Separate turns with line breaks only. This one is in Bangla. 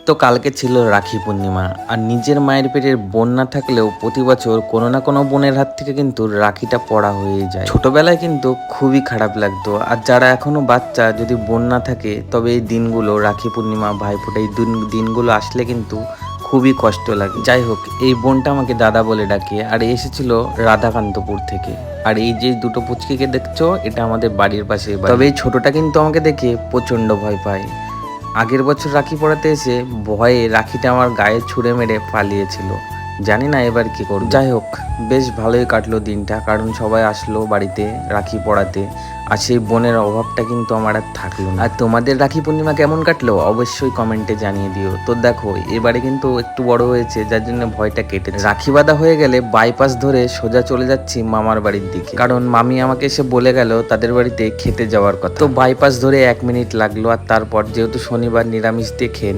তো কালকে ছিল রাখি পূর্ণিমা, আর নিজের মায়ের পেটের বোন না থাকলেও প্রতি বছর কোনো না কোনো বোনের হাত থেকে কিন্তু রাখিটা পড়া হয়ে যায়। ছোটবেলায় কিন্তু খুবই খারাপ লাগতো, আর যারা এখনো বাচ্চা যদি বোন না থাকে তবে এই দিনগুলো রাখি পূর্ণিমা ভাইফোঁটা এই দিনগুলো আসলে কিন্তু খুবই কষ্ট লাগে। যাই হোক, এই বোনটা আমাকে দাদা বলে ডাকে, আর এসেছিল রাধাকান্তপুর থেকে। আর এই যে দুটো পুচকিকে দেখছো, এটা আমাদের বাড়ির পাশে। তবে এই ছোটটা কিন্তু আমাকে দেখে প্রচন্ড ভয় পায়। আগের বছর রাখি পড়াতে এসে ভয়ে রাখিটা আমার গায়ে ছুঁড়ে মেরে পালিয়েছিল। জানি না এবার কি করব। যাই হোক, বেশ ভালোই কাটলো দিনটা, কারণ সবাই আসলো বাড়িতে রাখি পড়াতে, আর সেই বোনের অভাবটা কিন্তু আমার আর থাকলো না। আর তোমাদের রাখি পূর্ণিমা কেমন কাটলো অবশ্যই কমেন্টে জানিয়ে দিও। তো দেখো, এবারে কিন্তু একটু বড় হয়েছে, যার জন্য ভয়টা কেটেছে। রাখি বাঁধা হয়ে গেলে বাইপাস ধরে সোজা চলে যাচ্ছি মামার বাড়ির দিকে, কারণ মামি আমাকে এসে বলে গেল তাদের বাড়িতে খেতে যাওয়ার কথা। তো বাইপাস ধরে 1 মিনিট লাগলো, আর তারপর যেহেতু শনিবার নিরামিষ দিয়ে খেয়ে